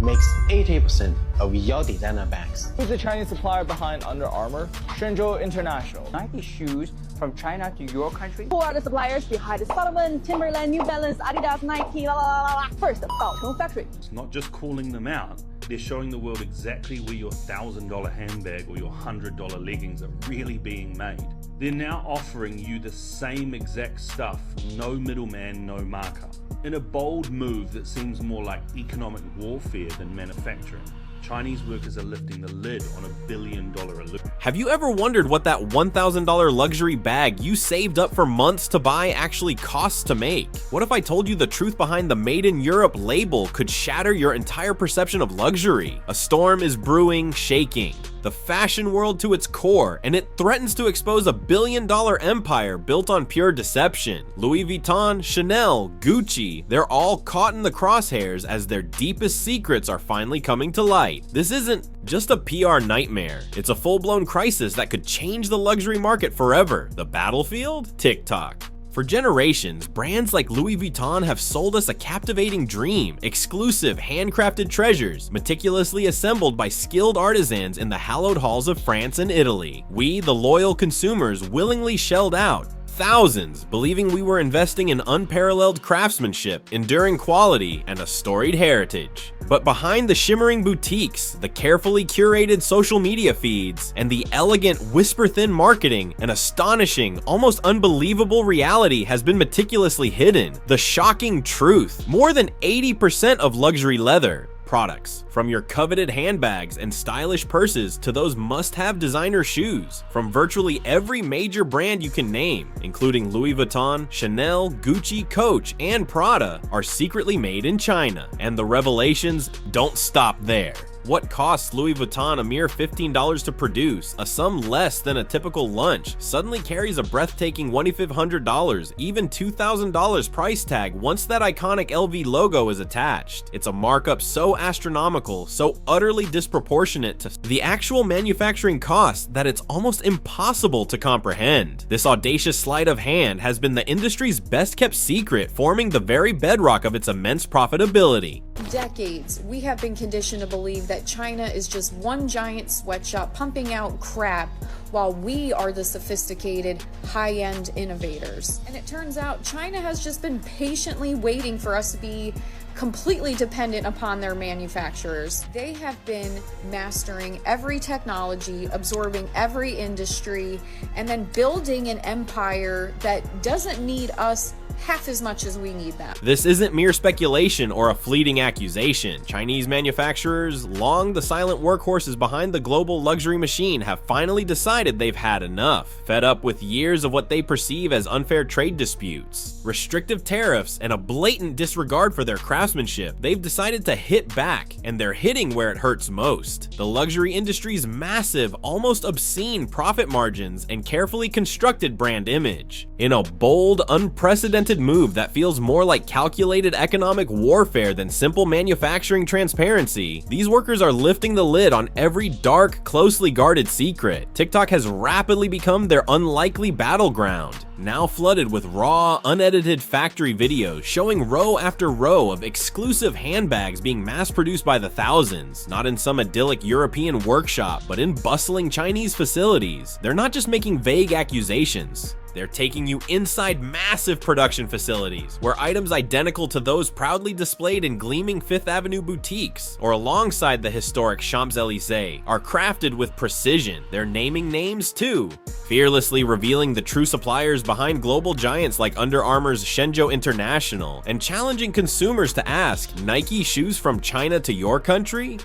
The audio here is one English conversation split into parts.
makes 80% of your designer bags. Who's the Chinese supplier behind Under Armour? Shenzhou International. Nike shoes from China to your country? Who are the suppliers behind Salomon, Timberland, New Balance, Adidas, Nike, la la la la? First, Baocheng Factory. It's not just calling them out, they're showing the world exactly where your $1,000 handbag or your $100 leggings are really being made. They're now offering you the same exact stuff, no middleman, no markup. In a bold move that seems more like economic warfare than manufacturing, Chinese workers are lifting the lid on $1 billion illusion. Have you ever wondered what that $1,000 luxury bag you saved up for months to buy actually costs to make? What if I told you the truth behind the Made in Europe label could shatter your entire perception of luxury? A storm is brewing, shaking the fashion world to its core, and it threatens to expose $1 billion empire built on pure deception. Louis Vuitton, Chanel, Gucci, they're all caught in the crosshairs as their deepest secrets are finally coming to light. This isn't just a PR nightmare. It's a full-blown crisis that could change the luxury market forever. The battlefield? TikTok. For generations, brands like Louis Vuitton have sold us a captivating dream, exclusive handcrafted treasures, meticulously assembled by skilled artisans in the hallowed halls of France and Italy. We, the loyal consumers, willingly shelled out thousands, believing we were investing in unparalleled craftsmanship, enduring quality, and a storied heritage. But behind the shimmering boutiques, the carefully curated social media feeds, and the elegant whisper-thin marketing, an astonishing, almost unbelievable reality has been meticulously hidden. The shocking truth: more than 80% of luxury leather products, from your coveted handbags and stylish purses to those must-have designer shoes, from virtually every major brand you can name, including Louis Vuitton, Chanel, Gucci, Coach, and Prada, are secretly made in China. And the revelations don't stop there. What costs Louis Vuitton a mere $15 to produce, a sum less than a typical lunch, suddenly carries a breathtaking $2,500, even $2,000 price tag once that iconic LV logo is attached. It's a markup so astronomical, so utterly disproportionate to the actual manufacturing cost that it's almost impossible to comprehend. This audacious sleight of hand has been the industry's best-kept secret, forming the very bedrock of its immense profitability. Decades, we have been conditioned to believe that China is just one giant sweatshop pumping out crap while we are the sophisticated, high-end innovators. And it turns out China has just been patiently waiting for us to be completely dependent upon their manufacturers. They have been mastering every technology, absorbing every industry, and then building an empire that doesn't need us half as much as we need them. This isn't mere speculation or a fleeting accusation. Chinese manufacturers, long the silent workhorses behind the global luxury machine, have finally decided they've had enough. Fed up with years of what they perceive as unfair trade disputes, restrictive tariffs, and a blatant disregard for their craftsmanship, they've decided to hit back, and they're hitting where it hurts most. The luxury industry's massive, almost obscene profit margins and carefully constructed brand image. In a bold, unprecedented move that feels more like calculated economic warfare than simple manufacturing transparency, these workers are lifting the lid on every dark, closely guarded secret. TikTok has rapidly become their unlikely battleground, now flooded with raw, unedited factory videos showing row after row of exclusive handbags being mass-produced by the thousands, not in some idyllic European workshop, but in bustling Chinese facilities. They're not just making vague accusations. They're taking you inside massive production facilities, where items identical to those proudly displayed in gleaming Fifth Avenue boutiques, or alongside the historic Champs-Élysées, are crafted with precision. They're naming names too, fearlessly revealing the true suppliers behind global giants like Under Armour's Shenzhou International, and challenging consumers to ask, Nike shoes from China to your country?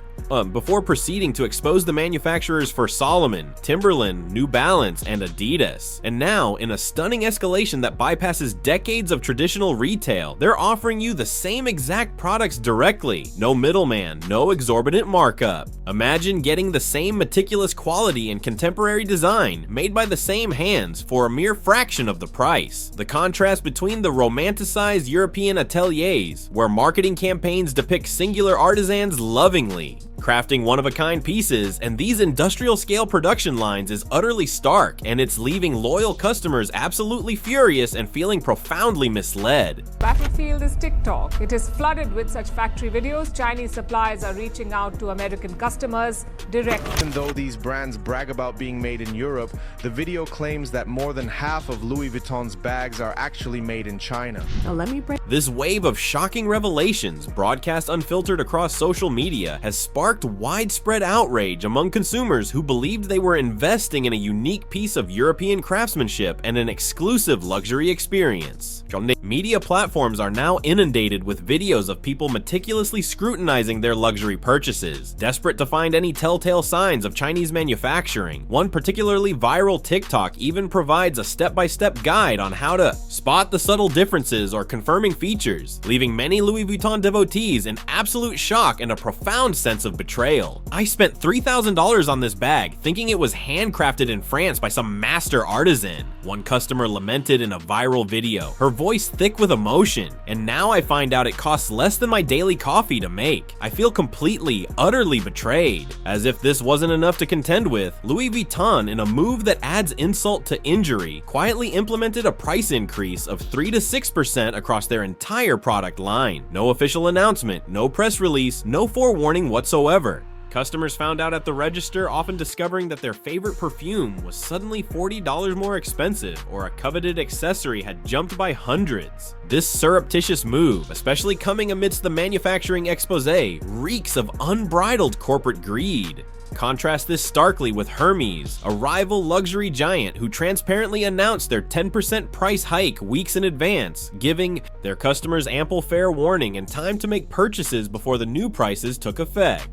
Before proceeding to expose the manufacturers for Salomon, Timberland, New Balance, and Adidas. And now, in a stunning escalation that bypasses decades of traditional retail, they're offering you the same exact products directly. No middleman, no exorbitant markup. Imagine getting the same meticulous quality and contemporary design made by the same hands for a mere fraction of the price. The contrast between the romanticized European ateliers, where marketing campaigns depict singular artisans lovingly, crafting one-of-a-kind pieces, and these industrial-scale production lines is utterly stark, and it's leaving loyal customers absolutely furious and feeling profoundly misled. Battlefield is TikTok. It is flooded with such factory videos. Chinese suppliers are reaching out to American customers directly. Even though these brands brag about being made in Europe, the video claims that more than half of Louis Vuitton's bags are actually made in China. Now let me break. This wave of shocking revelations, broadcast unfiltered across social media, has sparked widespread outrage among consumers who believed they were investing in a unique piece of European craftsmanship and an exclusive luxury experience. Media platforms are now inundated with videos of people meticulously scrutinizing their luxury purchases, desperate to find any telltale signs of Chinese manufacturing. One particularly viral TikTok even provides a step-by-step guide on how to spot the subtle differences or confirming features, leaving many Louis Vuitton devotees in absolute shock and a profound sense of betrayal. I spent $3,000 on this bag, thinking it was handcrafted in France by some master artisan, one customer lamented in a viral video, her voice thick with emotion, and now I find out it costs less than my daily coffee to make. I feel completely, utterly betrayed. As if this wasn't enough to contend with, Louis Vuitton, in a move that adds insult to injury, quietly implemented a price increase of 3 to 6% across their entire product line. No official announcement, no press release, no forewarning whatsoever. Customers found out at the register, often discovering that their favorite perfume was suddenly $40 more expensive, or a coveted accessory had jumped by hundreds. This surreptitious move, especially coming amidst the manufacturing exposé, reeks of unbridled corporate greed. Contrast this starkly with Hermes, a rival luxury giant who transparently announced their 10% price hike weeks in advance, giving their customers ample fair warning and time to make purchases before the new prices took effect.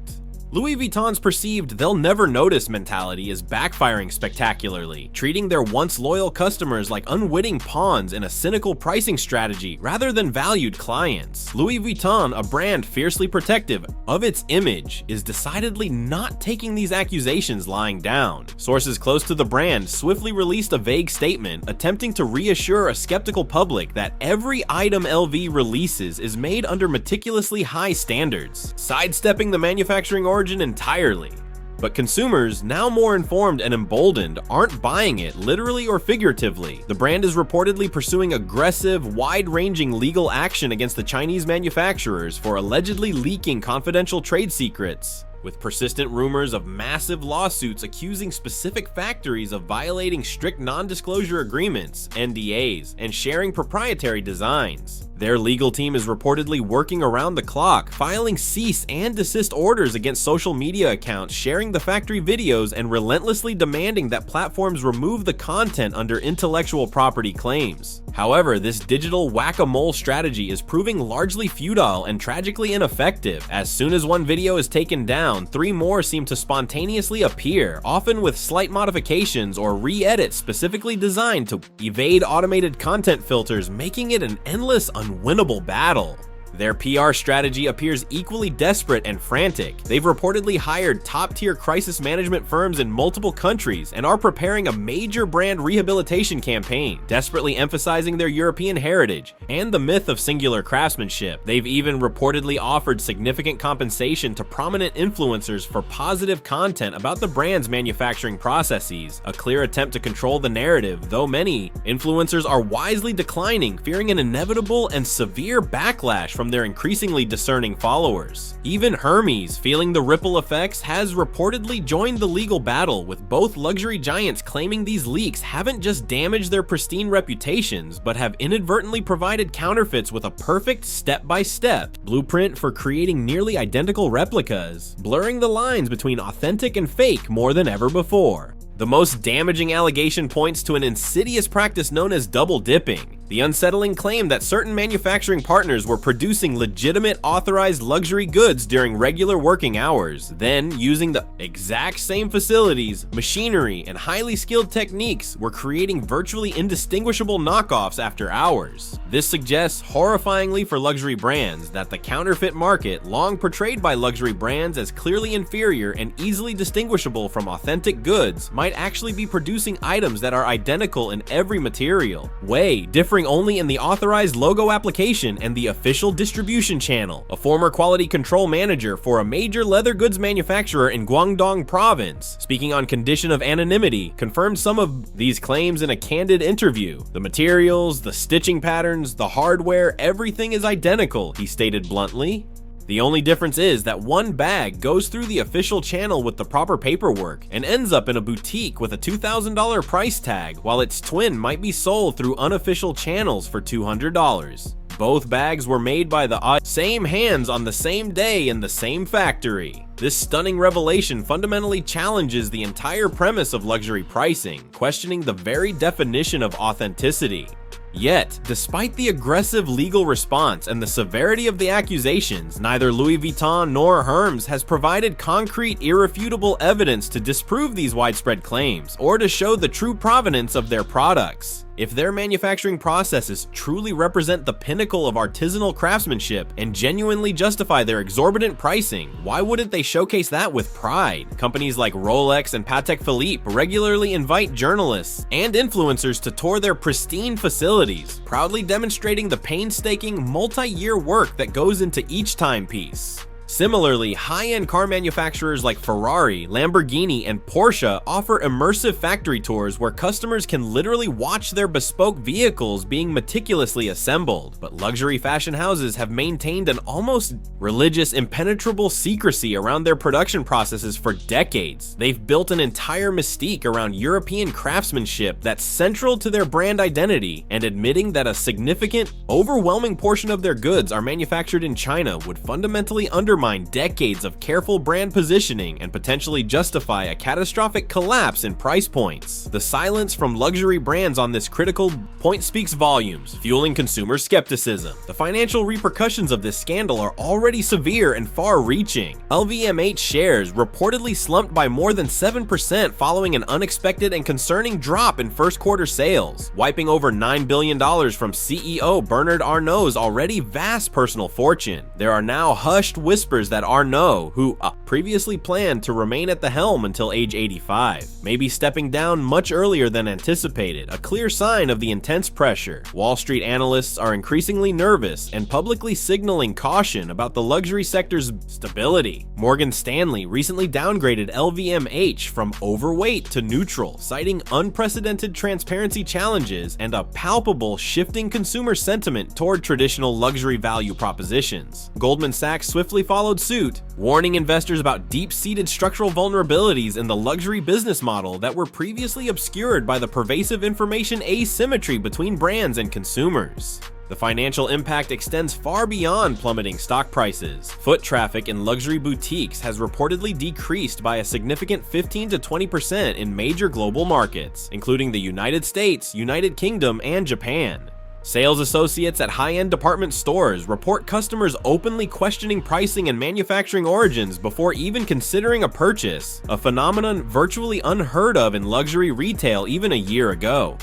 Louis Vuitton's perceived they'll never notice mentality is backfiring spectacularly, treating their once loyal customers like unwitting pawns in a cynical pricing strategy rather than valued clients. Louis Vuitton, a brand fiercely protective of its image, is decidedly not taking these accusations lying down. Sources close to the brand swiftly released a vague statement attempting to reassure a skeptical public that every item LV releases is made under meticulously high standards, sidestepping the manufacturing origin entirely. But consumers, now more informed and emboldened, aren't buying it literally or figuratively. The brand is reportedly pursuing aggressive, wide-ranging legal action against the Chinese manufacturers for allegedly leaking confidential trade secrets, with persistent rumors of massive lawsuits accusing specific factories of violating strict non-disclosure agreements, NDAs, and sharing proprietary designs. Their legal team is reportedly working around the clock, filing cease and desist orders against social media accounts sharing the factory videos and relentlessly demanding that platforms remove the content under intellectual property claims. However, this digital whack-a-mole strategy is proving largely futile and tragically ineffective. As soon as one video is taken down, 3 more seem to spontaneously appear, often with slight modifications or re-edits specifically designed to evade automated content filters, making it an endless, unwinnable battle. Their PR strategy appears equally desperate and frantic. They've reportedly hired top-tier crisis management firms in multiple countries and are preparing a major brand rehabilitation campaign, desperately emphasizing their European heritage and the myth of singular craftsmanship. They've even reportedly offered significant compensation to prominent influencers for positive content about the brand's manufacturing processes, a clear attempt to control the narrative, though many influencers are wisely declining, fearing an inevitable and severe backlash from their increasingly discerning followers. Even Hermes, feeling the ripple effects, has reportedly joined the legal battle, with both luxury giants claiming these leaks haven't just damaged their pristine reputations, but have inadvertently provided counterfeits with a perfect step-by-step blueprint for creating nearly identical replicas, blurring the lines between authentic and fake more than ever before. The most damaging allegation points to an insidious practice known as double dipping. The unsettling claim that certain manufacturing partners were producing legitimate authorized luxury goods during regular working hours, then using the exact same facilities, machinery, and highly skilled techniques were creating virtually indistinguishable knockoffs after hours. This suggests horrifyingly for luxury brands that the counterfeit market, long portrayed by luxury brands as clearly inferior and easily distinguishable from authentic goods, might actually be producing items that are identical in every material, way differing appearing only in the authorized logo application and the official distribution channel. A former quality control manager for a major leather goods manufacturer in Guangdong province, speaking on condition of anonymity, confirmed some of these claims in a candid interview. The materials, the stitching patterns, the hardware, everything is identical, he stated bluntly. The only difference is that one bag goes through the official channel with the proper paperwork and ends up in a boutique with a $2,000 price tag, while its twin might be sold through unofficial channels for $200. Both bags were made by the same hands on the same day in the same factory. This stunning revelation fundamentally challenges the entire premise of luxury pricing, questioning the very definition of authenticity. Yet, despite the aggressive legal response and the severity of the accusations, neither Louis Vuitton nor Hermes has provided concrete, irrefutable evidence to disprove these widespread claims or to show the true provenance of their products. If their manufacturing processes truly represent the pinnacle of artisanal craftsmanship and genuinely justify their exorbitant pricing, why wouldn't they showcase that with pride? Companies like Rolex and Patek Philippe regularly invite journalists and influencers to tour their pristine facilities, proudly demonstrating the painstaking, multi-year work that goes into each timepiece. Similarly, high-end car manufacturers like Ferrari, Lamborghini, and Porsche offer immersive factory tours where customers can literally watch their bespoke vehicles being meticulously assembled. But luxury fashion houses have maintained an almost religious, impenetrable secrecy around their production processes for decades. They've built an entire mystique around European craftsmanship that's central to their brand identity, and admitting that a significant, overwhelming portion of their goods are manufactured in China would fundamentally undermine decades of careful brand positioning and potentially justify a catastrophic collapse in price points. The silence from luxury brands on this critical point speaks volumes, fueling consumer skepticism. The financial repercussions of this scandal are already severe and far-reaching. LVMH shares reportedly slumped by more than 7% following an unexpected and concerning drop in first quarter sales, wiping over $9 billion from CEO Bernard Arnault's already vast personal fortune. There are now hushed whispers that Arnault, who previously planned to remain at the helm until age 85, may be stepping down much earlier than anticipated, a clear sign of the intense pressure. Wall Street analysts are increasingly nervous and publicly signaling caution about the luxury sector's stability. Morgan Stanley recently downgraded LVMH from overweight to neutral, citing unprecedented transparency challenges and a palpable shifting consumer sentiment toward traditional luxury value propositions. Goldman Sachs swiftly followed suit, warning investors about deep-seated structural vulnerabilities in the luxury business model that were previously obscured by the pervasive information asymmetry between brands and consumers. The financial impact extends far beyond plummeting stock prices. Foot traffic in luxury boutiques has reportedly decreased by a significant 15 to 20% in major global markets, including the United States, United Kingdom, and Japan. Sales associates at high-end department stores report customers openly questioning pricing and manufacturing origins before even considering a purchase, a phenomenon virtually unheard of in luxury retail even a year ago.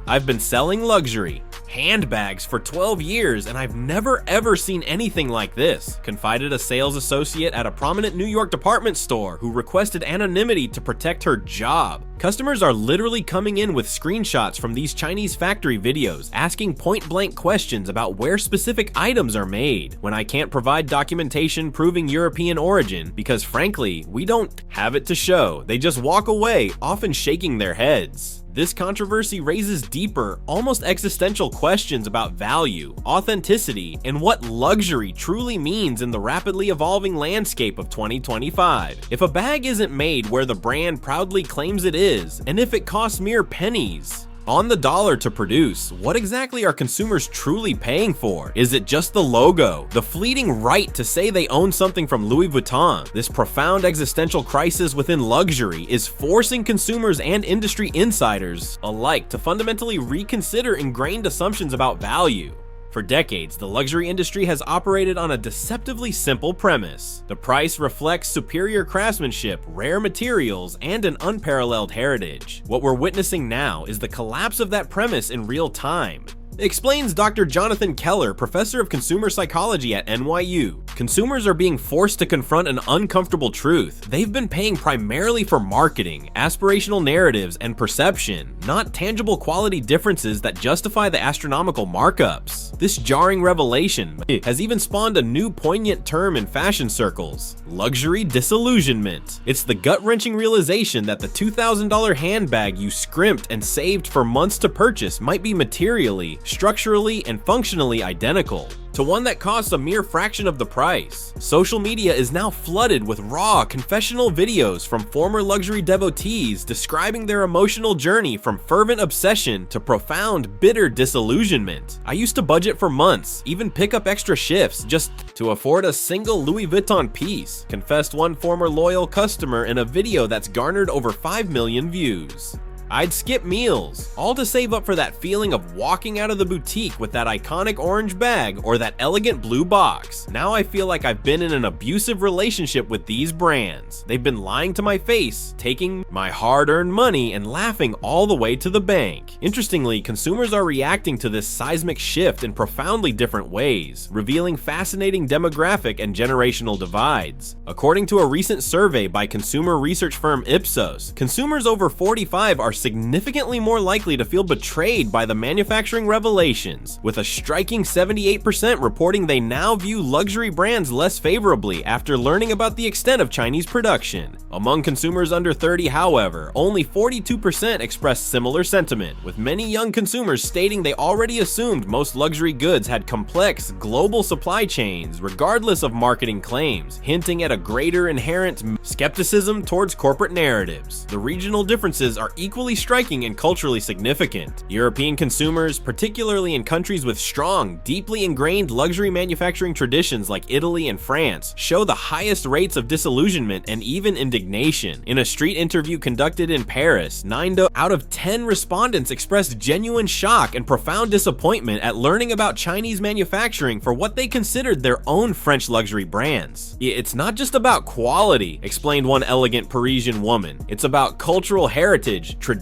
I've been selling luxury handbags for 12 years and I've never ever seen anything like this, confided a sales associate at a prominent New York department store who requested anonymity to protect her job. Customers are literally coming in with screenshots from these Chinese factory videos, asking point-blank questions about where specific items are made, when I can't provide documentation proving European origin because frankly, we don't have it to show. They just walk away, often shaking their heads. This controversy raises deeper, almost existential questions about value, authenticity, and what luxury truly means in the rapidly evolving landscape of 2025. If a bag isn't made where the brand proudly claims it is, and if it costs mere pennies on the dollar to produce, what exactly are consumers truly paying for? Is it just the logo, the fleeting right to say they own something from Louis Vuitton? This profound existential crisis within luxury is forcing consumers and industry insiders alike to fundamentally reconsider ingrained assumptions about value. For decades, the luxury industry has operated on a deceptively simple premise. The price reflects superior craftsmanship, rare materials, and an unparalleled heritage. What we're witnessing now is the collapse of that premise in real time. Explains Dr. Jonathan Keller, professor of consumer psychology at NYU. Consumers are being forced to confront an uncomfortable truth. They've been paying primarily for marketing, aspirational narratives, and perception, not tangible quality differences that justify the astronomical markups. This jarring revelation has even spawned a new poignant term in fashion circles: luxury disillusionment. It's the gut-wrenching realization that the $2,000 handbag you scrimped and saved for months to purchase might be materially, structurally, and functionally identical to one that costs a mere fraction of the price. Social media is now flooded with raw, confessional videos from former luxury devotees describing their emotional journey from fervent obsession to profound, bitter disillusionment. I used to budget for months, even pick up extra shifts just to afford a single Louis Vuitton piece, confessed one former loyal customer in a video that's garnered over 5 million views. I'd skip meals, all to save up for that feeling of walking out of the boutique with that iconic orange bag or that elegant blue box. Now I feel like I've been in an abusive relationship with these brands. They've been lying to my face, taking my hard-earned money and laughing all the way to the bank. Interestingly, consumers are reacting to this seismic shift in profoundly different ways, revealing fascinating demographic and generational divides. According to a recent survey by consumer research firm Ipsos, consumers over 45 are significantly more likely to feel betrayed by the manufacturing revelations, with a striking 78% reporting they now view luxury brands less favorably after learning about the extent of Chinese production. Among consumers under 30, however, only 42% expressed similar sentiment, with many young consumers stating they already assumed most luxury goods had complex, global supply chains, regardless of marketing claims, hinting at a greater inherent skepticism towards corporate narratives. The regional differences are equally striking and culturally significant. European consumers, particularly in countries with strong, deeply ingrained luxury manufacturing traditions like Italy and France, show the highest rates of disillusionment and even indignation. In a street interview conducted in Paris, 9 out of 10 respondents expressed genuine shock and profound disappointment at learning about Chinese manufacturing for what they considered their own French luxury brands. It's not just about quality, explained one elegant Parisian woman. It's about cultural heritage, tradition,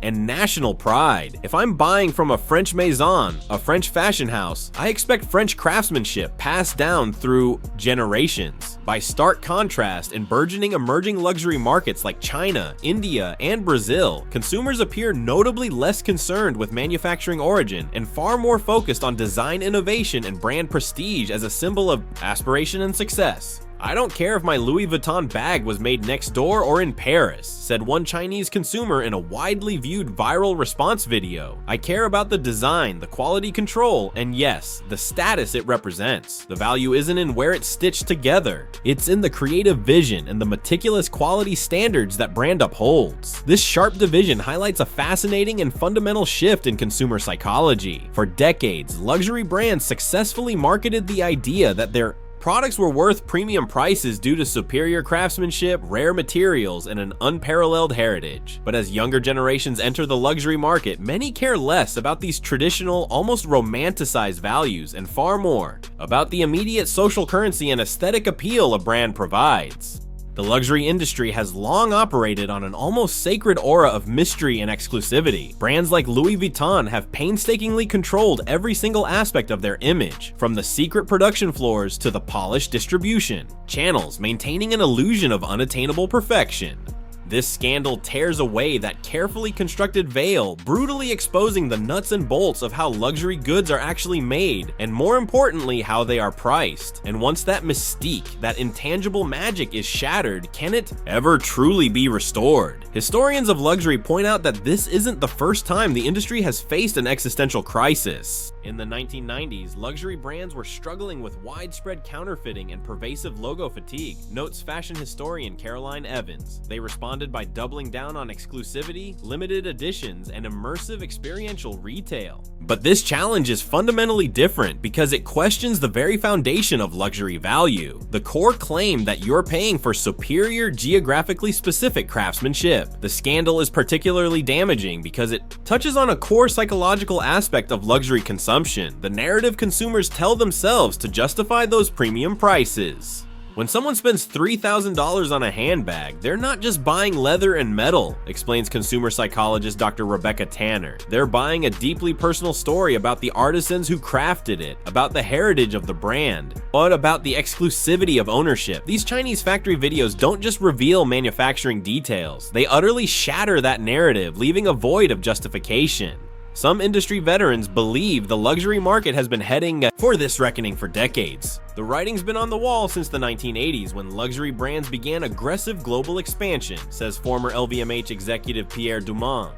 and national pride. If I'm buying from a French maison, a French fashion house, I expect French craftsmanship passed down through generations. By stark contrast, in burgeoning emerging luxury markets like China, India, and Brazil, consumers appear notably less concerned with manufacturing origin and far more focused on design innovation and brand prestige as a symbol of aspiration and success. I don't care if my Louis Vuitton bag was made next door or in Paris, said one Chinese consumer in a widely viewed viral response video. I care about the design, the quality control, and yes, the status it represents. The value isn't in where it's stitched together. It's in the creative vision and the meticulous quality standards that brand upholds. This sharp division highlights a fascinating and fundamental shift in consumer psychology. For decades, luxury brands successfully marketed the idea that their products were worth premium prices due to superior craftsmanship, rare materials, and an unparalleled heritage. But as younger generations enter the luxury market, many care less about these traditional, almost romanticized values and far more about the immediate social currency and aesthetic appeal a brand provides. The luxury industry has long operated on an almost sacred aura of mystery and exclusivity. Brands like Louis Vuitton have painstakingly controlled every single aspect of their image, from the secret production floors to the polished distribution channels, maintaining an illusion of unattainable perfection. This scandal tears away that carefully constructed veil, brutally exposing the nuts and bolts of how luxury goods are actually made, and more importantly, how they are priced. And once that mystique, that intangible magic is shattered, can it ever truly be restored? Historians of luxury point out that this isn't the first time the industry has faced an existential crisis. In the 1990s, luxury brands were struggling with widespread counterfeiting and pervasive logo fatigue, notes fashion historian Caroline Evans. They responded by doubling down on exclusivity, limited editions, and immersive experiential retail. But this challenge is fundamentally different because it questions the very foundation of luxury value, the core claim that you're paying for superior, geographically specific craftsmanship. The scandal is particularly damaging because it touches on a core psychological aspect of luxury consumption, the narrative consumers tell themselves to justify those premium prices. When someone spends $3,000 on a handbag, they're not just buying leather and metal, explains consumer psychologist Dr. Rebecca Tanner. They're buying a deeply personal story about the artisans who crafted it, about the heritage of the brand, but about the exclusivity of ownership. These Chinese factory videos don't just reveal manufacturing details, they utterly shatter that narrative, leaving a void of justification. Some industry veterans believe the luxury market has been heading for this reckoning for decades. The writing's been on the wall since the 1980s when luxury brands began aggressive global expansion, says former LVMH executive Pierre Dumont.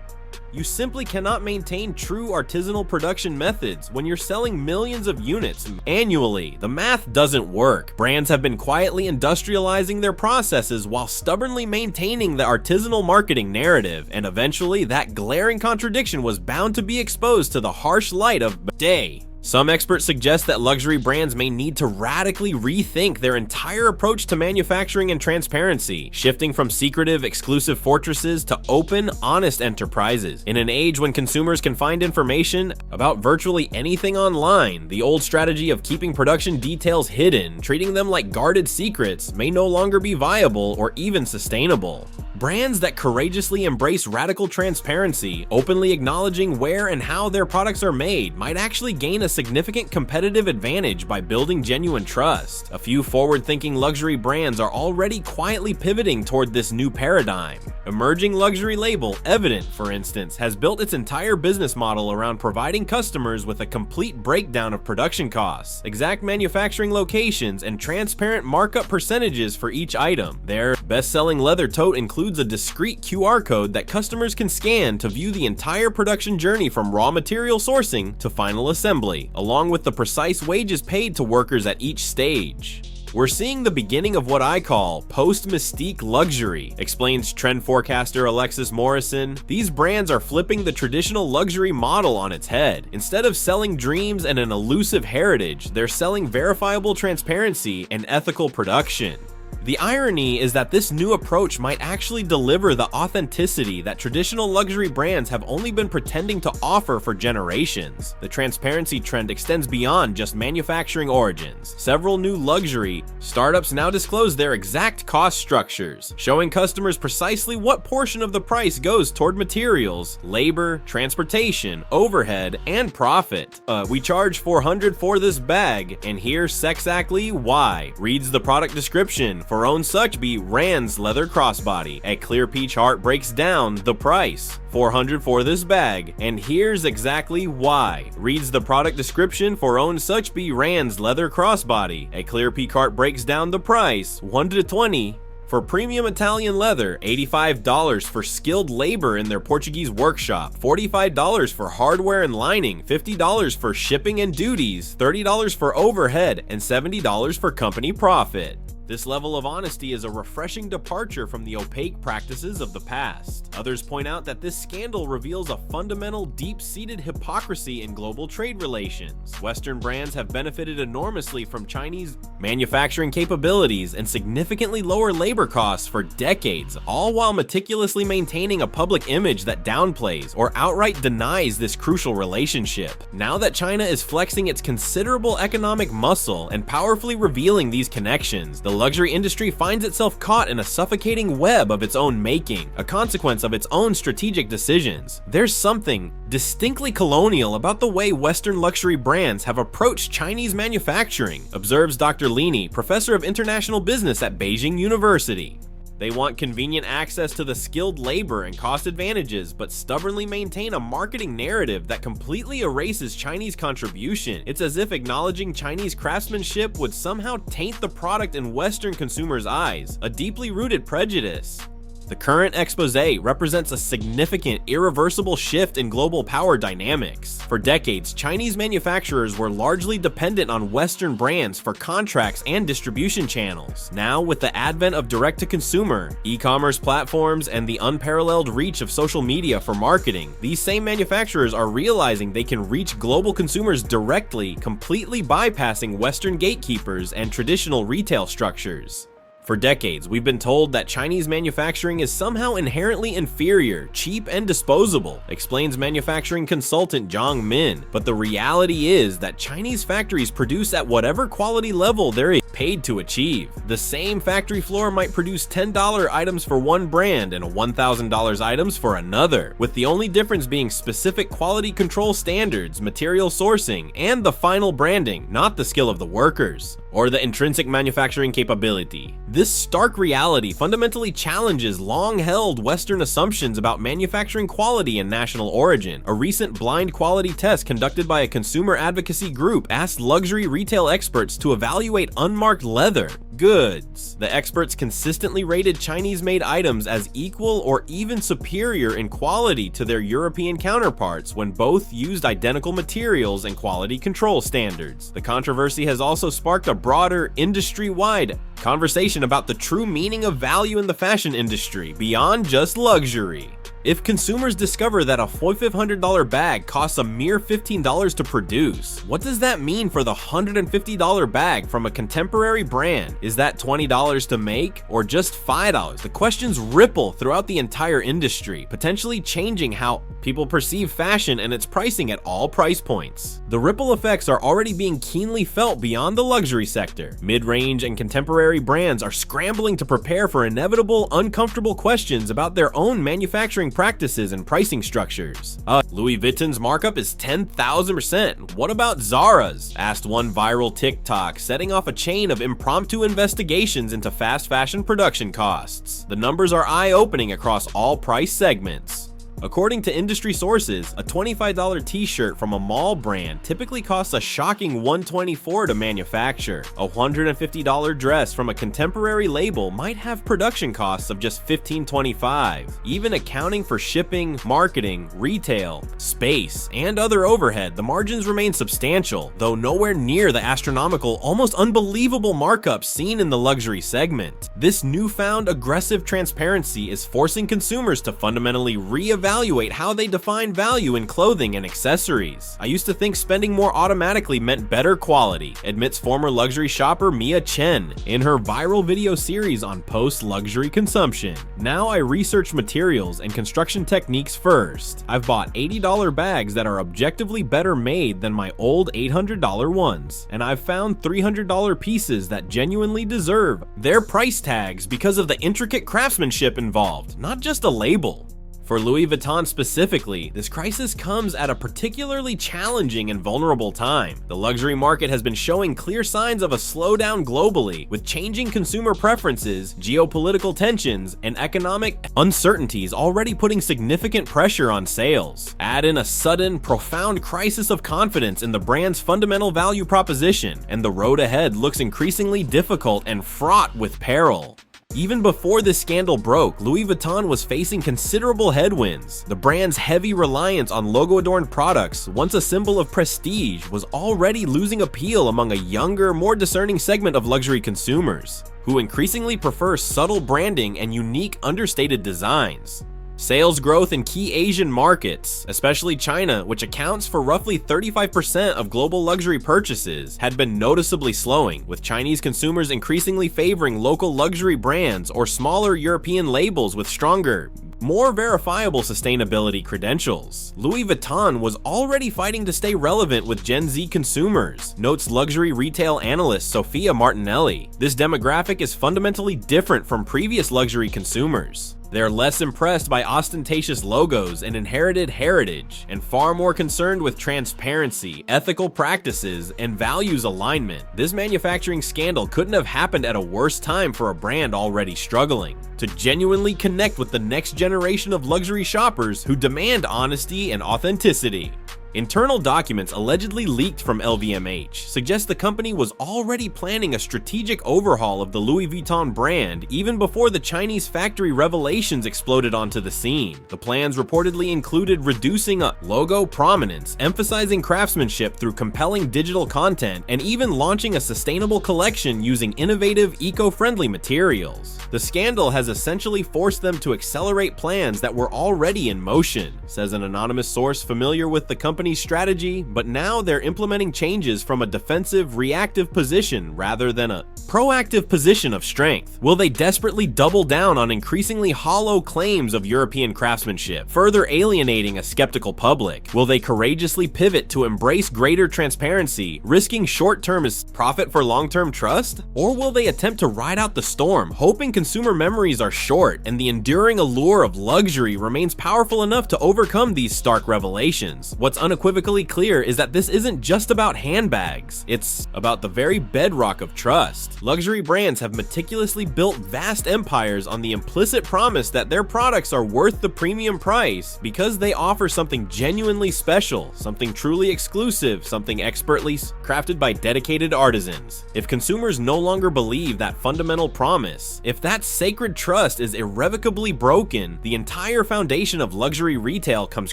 You simply cannot maintain true artisanal production methods when you're selling millions of units annually. The math doesn't work. Brands have been quietly industrializing their processes while stubbornly maintaining the artisanal marketing narrative, and eventually that glaring contradiction was bound to be exposed to the harsh light of day. Some experts suggest that luxury brands may need to radically rethink their entire approach to manufacturing and transparency, shifting from secretive, exclusive fortresses to open, honest enterprises. In an age when consumers can find information about virtually anything online, the old strategy of keeping production details hidden, treating them like guarded secrets, may no longer be viable or even sustainable. Brands that courageously embrace radical transparency, openly acknowledging where and how their products are made, might actually gain a significant competitive advantage by building genuine trust. A few forward-thinking luxury brands are already quietly pivoting toward this new paradigm. Emerging luxury label Evident, for instance, has built its entire business model around providing customers with a complete breakdown of production costs, exact manufacturing locations, and transparent markup percentages for each item. Their best-selling leather tote includes a discrete QR code that customers can scan to view the entire production journey from raw material sourcing to final assembly, along with the precise wages paid to workers at each stage. We're seeing the beginning of what I call post-mystique luxury, explains trend forecaster Alexis Morrison. These brands are flipping the traditional luxury model on its head. Instead of selling dreams and an elusive heritage, they're selling verifiable transparency and ethical production. The irony is that this new approach might actually deliver the authenticity that traditional luxury brands have only been pretending to offer for generations. The transparency trend extends beyond just manufacturing origins. Several new luxury startups now disclose their exact cost structures, showing customers precisely what portion of the price goes toward materials, labor, transportation, overhead, and profit. We charge $400 for this bag, and here's exactly why, reads the product description. For own such be Rand's leather crossbody. A clear peach heart breaks down the price. $400 for this bag, and here's exactly why, reads the product description. For own such be Rand's leather crossbody. A clear peach heart breaks down the price. $1 to $20 for premium Italian leather, $85 for skilled labor in their Portuguese workshop, $45 for hardware and lining, $50 for shipping and duties, $30 for overhead, and $70 for company profit. This level of honesty is a refreshing departure from the opaque practices of the past. Others point out that this scandal reveals a fundamental, deep-seated hypocrisy in global trade relations. Western brands have benefited enormously from Chinese manufacturing capabilities and significantly lower labor costs for decades, all while meticulously maintaining a public image that downplays or outright denies this crucial relationship. Now that China is flexing its considerable economic muscle and powerfully revealing these connections, the luxury industry finds itself caught in a suffocating web of its own making, a consequence of its own strategic decisions. There's something distinctly colonial about the way Western luxury brands have approached Chinese manufacturing, observes Dr. Lini, professor of international business at Beijing University. They want convenient access to the skilled labor and cost advantages, but stubbornly maintain a marketing narrative that completely erases Chinese contribution. It's as if acknowledging Chinese craftsmanship would somehow taint the product in Western consumers' eyes, a deeply rooted prejudice. The current exposé represents a significant, irreversible shift in global power dynamics. For decades, Chinese manufacturers were largely dependent on Western brands for contracts and distribution channels. Now, with the advent of direct-to-consumer, e-commerce platforms, and the unparalleled reach of social media for marketing, these same manufacturers are realizing they can reach global consumers directly, completely bypassing Western gatekeepers and traditional retail structures. For decades, we've been told that Chinese manufacturing is somehow inherently inferior, cheap, and disposable, explains manufacturing consultant Zhang Min. But the reality is that Chinese factories produce at whatever quality level they're paid to achieve. The same factory floor might produce $10 items for one brand and $1,000 items for another, with the only difference being specific quality control standards, material sourcing, and the final branding, not the skill of the workers or the intrinsic manufacturing capability. This stark reality fundamentally challenges long-held Western assumptions about manufacturing quality and national origin. A recent blind quality test conducted by a consumer advocacy group asked luxury retail experts to evaluate unmarked leather goods. The experts consistently rated Chinese-made items as equal or even superior in quality to their European counterparts when both used identical materials and quality control standards. The controversy has also sparked a broader, industry-wide conversation about the true meaning of value in the fashion industry beyond just luxury. If consumers discover that a $4,500 bag costs a mere $15 to produce, what does that mean for the $150 bag from a contemporary brand? Is that $20 to make or just $5? The questions ripple throughout the entire industry, potentially changing how people perceive fashion and its pricing at all price points. The ripple effects are already being keenly felt beyond the luxury sector. Mid-range and contemporary brands are scrambling to prepare for inevitable, uncomfortable questions about their own manufacturing practices and pricing structures. Louis Vuitton's markup is 10,000%. What about Zara's? Asked one viral TikTok, setting off a chain of impromptu investigations into fast fashion production costs. The numbers are eye-opening across all price segments. According to industry sources, a $25 t-shirt from a mall brand typically costs a shocking $124 to manufacture. A $150 dress from a contemporary label might have production costs of just $15.25. Even accounting for shipping, marketing, retail, space, and other overhead, the margins remain substantial, though nowhere near the astronomical, almost unbelievable markups seen in the luxury segment. This newfound aggressive transparency is forcing consumers to fundamentally reevaluate how they define value in clothing and accessories. I used to think spending more automatically meant better quality, admits former luxury shopper Mia Chen in her viral video series on post-luxury consumption. Now I research materials and construction techniques first. I've bought $80 bags that are objectively better made than my old $800 ones, and I've found $300 pieces that genuinely deserve their price tags because of the intricate craftsmanship involved, not just a label. For Louis Vuitton specifically, this crisis comes at a particularly challenging and vulnerable time. The luxury market has been showing clear signs of a slowdown globally, with changing consumer preferences, geopolitical tensions, and economic uncertainties already putting significant pressure on sales. Add in a sudden, profound crisis of confidence in the brand's fundamental value proposition, and the road ahead looks increasingly difficult and fraught with peril. Even before this scandal broke, Louis Vuitton was facing considerable headwinds. The brand's heavy reliance on logo-adorned products, once a symbol of prestige, was already losing appeal among a younger, more discerning segment of luxury consumers, who increasingly prefer subtle branding and unique, understated designs. Sales growth in key Asian markets, especially China, which accounts for roughly 35% of global luxury purchases, had been noticeably slowing, with Chinese consumers increasingly favoring local luxury brands or smaller European labels with stronger, more verifiable sustainability credentials. Louis Vuitton was already fighting to stay relevant with Gen Z consumers, notes luxury retail analyst Sophia Martinelli. This demographic is fundamentally different from previous luxury consumers. They're less impressed by ostentatious logos and inherited heritage, and far more concerned with transparency, ethical practices, and values alignment. This manufacturing scandal couldn't have happened at a worse time for a brand already struggling to genuinely connect with the next generation of luxury shoppers who demand honesty and authenticity. Internal documents allegedly leaked from LVMH suggest the company was already planning a strategic overhaul of the Louis Vuitton brand even before the Chinese factory revelations exploded onto the scene. The plans reportedly included reducing logo prominence, emphasizing craftsmanship through compelling digital content, and even launching a sustainable collection using innovative, eco-friendly materials. The scandal has essentially forced them to accelerate plans that were already in motion, says an anonymous source familiar with the company company's strategy, but now they're implementing changes from a defensive, reactive position rather than a proactive position of strength. Will they desperately double down on increasingly hollow claims of European craftsmanship, further alienating a skeptical public? Will they courageously pivot to embrace greater transparency, risking short-term profit for long-term trust? Or will they attempt to ride out the storm, hoping consumer memories are short and the enduring allure of luxury remains powerful enough to overcome these stark revelations? What's unequivocally clear is that this isn't just about handbags, it's about the very bedrock of trust. Luxury brands have meticulously built vast empires on the implicit promise that their products are worth the premium price because they offer something genuinely special, something truly exclusive, something expertly crafted by dedicated artisans. If consumers no longer believe that fundamental promise, if that sacred trust is irrevocably broken, the entire foundation of luxury retail comes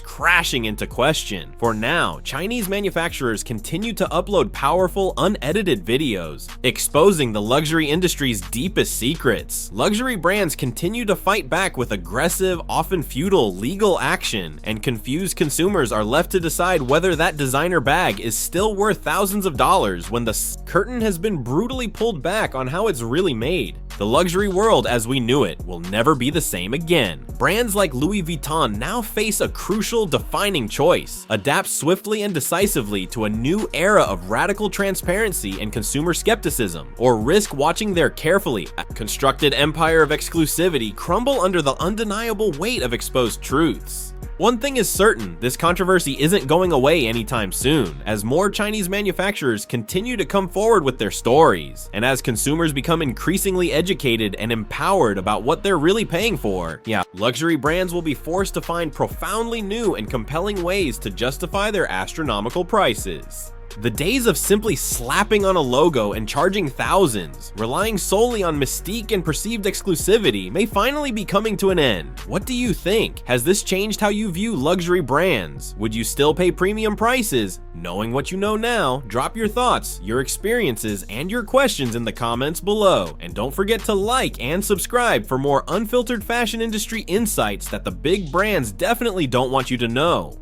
crashing into question. For now, Chinese manufacturers continue to upload powerful, unedited videos, exposing the luxury industry's deepest secrets. Luxury brands continue to fight back with aggressive, often futile, legal action, and confused consumers are left to decide whether that designer bag is still worth thousands of dollars when the curtain has been brutally pulled back on how it's really made. The luxury world as we knew it will never be the same again. Brands like Louis Vuitton now face a crucial, defining choice: adapt swiftly and decisively to a new era of radical transparency and consumer skepticism, or risk watching their carefully constructed empire of exclusivity crumble under the undeniable weight of exposed truths. One thing is certain, this controversy isn't going away anytime soon, as more Chinese manufacturers continue to come forward with their stories, and as consumers become increasingly educated and empowered about what they're really paying for. Yeah, luxury brands will be forced to find profoundly new and compelling ways to justify their astronomical prices. The days of simply slapping on a logo and charging thousands, relying solely on mystique and perceived exclusivity, may finally be coming to an end. What do you think? Has this changed how you view luxury brands? Would you still pay premium prices? Knowing what you know now, drop your thoughts, your experiences, and your questions in the comments below. And don't forget to like and subscribe for more unfiltered fashion industry insights that the big brands definitely don't want you to know.